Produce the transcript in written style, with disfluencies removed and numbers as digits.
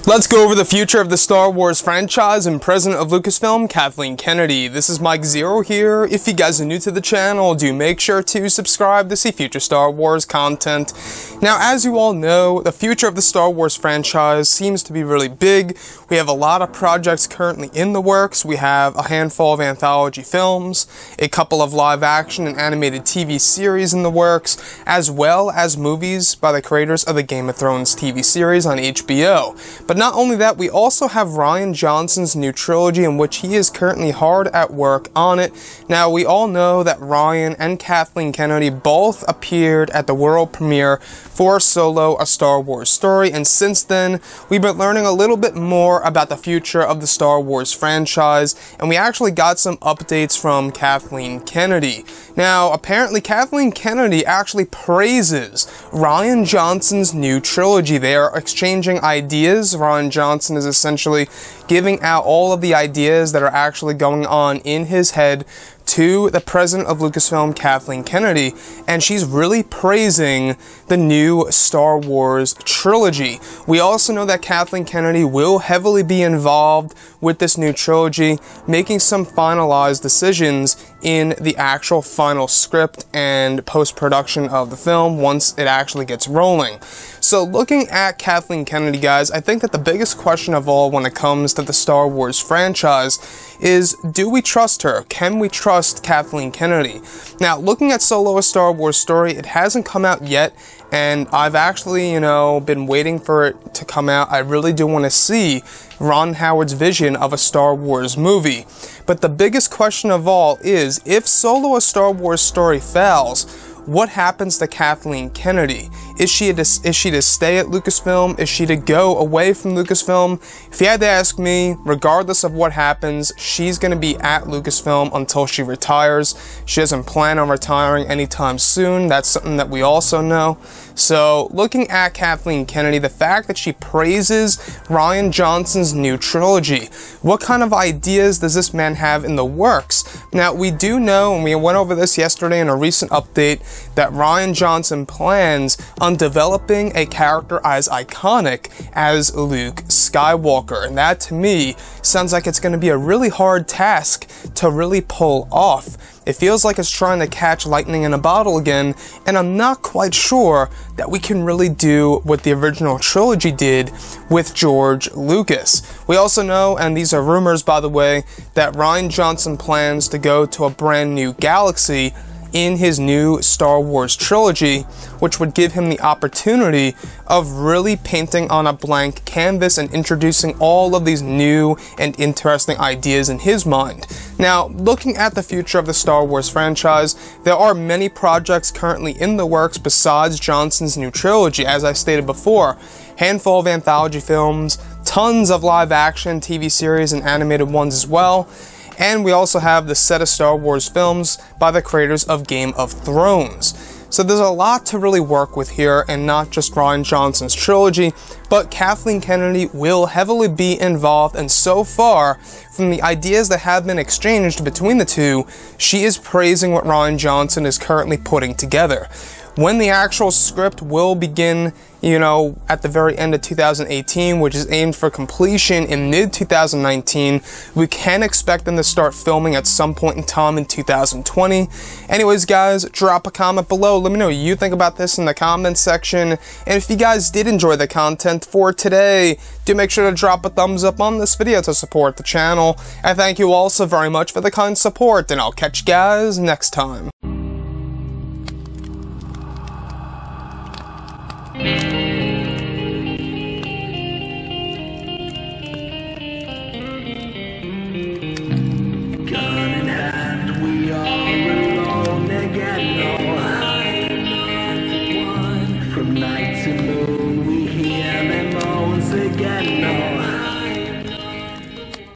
Let's go over the future of the Star Wars franchise and president of Lucasfilm, Kathleen Kennedy. This is Mike Zero here. If you guys are new to the channel, do make sure to subscribe to see future Star Wars content. Now, as you all know, the future of the Star Wars franchise seems to be really big. We have a lot of projects currently in the works. We have a handful of anthology films, a couple of live action and animated TV series in the works, as well as movies by the creators of the Game of Thrones TV series on HBO. But not only that, we also have Rian Johnson's new trilogy, in which he is currently hard at work on it. Now, we all know that Rian and Kathleen Kennedy both appeared at the world premiere for Solo: A Star Wars Story, and since then, we've been learning a little bit more about the future of the Star Wars franchise, and we actually got some updates from Kathleen Kennedy. Now, apparently, Kathleen Kennedy actually praises Rian Johnson's new trilogy. They are exchanging ideas. Rian Johnson is essentially giving out all of the ideas that are actually going on in his head to the president of Lucasfilm, Kathleen Kennedy, and she's really praising the new Star Wars trilogy. We also know that Kathleen Kennedy will heavily be involved with this new trilogy, making some finalized decisions in the actual final script and post-production of the film once it actually gets rolling. So looking at Kathleen Kennedy, guys, I think that the biggest question of all when it comes to the Star Wars franchise is, do we trust her? Can we trust Kathleen Kennedy? Now, looking at Solo: A Star Wars Story, it hasn't come out yet, and I've actually, been waiting for it to come out. I really do want to see Ron Howard's vision of a Star Wars movie. But the biggest question of all is, if Solo: A Star Wars Story fails, what happens to Kathleen Kennedy? Is she to stay at Lucasfilm? Is she to go away from Lucasfilm? If you had to ask me, regardless of what happens, she's going to be at Lucasfilm until she retires. She doesn't plan on retiring anytime soon. That's something that we also know. So, looking at Kathleen Kennedy, the fact that she praises Rian Johnson's new trilogy, what kind of ideas does this man have in the works? Now, we do know, and we went over this yesterday in a recent update, that Rian Johnson plans on developing a character as iconic as Luke Skywalker. And that, to me, sounds like it's going to be a really hard task to really pull off. It feels like it's trying to catch lightning in a bottle again, and I'm not quite sure that we can really do what the original trilogy did with George Lucas. We also know, and these are rumors by the way, that Rian Johnson plans to go to a brand new galaxy in his new Star Wars trilogy, which would give him the opportunity of really painting on a blank canvas and introducing all of these new and interesting ideas in his mind. Now, looking at the future of the Star Wars franchise, there are many projects currently in the works besides Johnson's new trilogy. As I stated before, handful of anthology films, tons of live action TV series and animated ones as well. And we also have the set of Star Wars films by the creators of Game of Thrones. So there's a lot to really work with here, and not just Rian Johnson's trilogy, but Kathleen Kennedy will heavily be involved, and so far, from the ideas that have been exchanged between the two, she is praising what Rian Johnson is currently putting together. When the actual script will begin, at the very end of 2018, which is aimed for completion in mid-2019, we can expect them to start filming at some point in time in 2020. Anyways, guys, drop a comment below. Let me know what you think about this in the comments section. And if you guys did enjoy the content for today, do make sure to drop a thumbs up on this video to support the channel. I thank you all so very much for the kind support, and I'll catch you guys next time.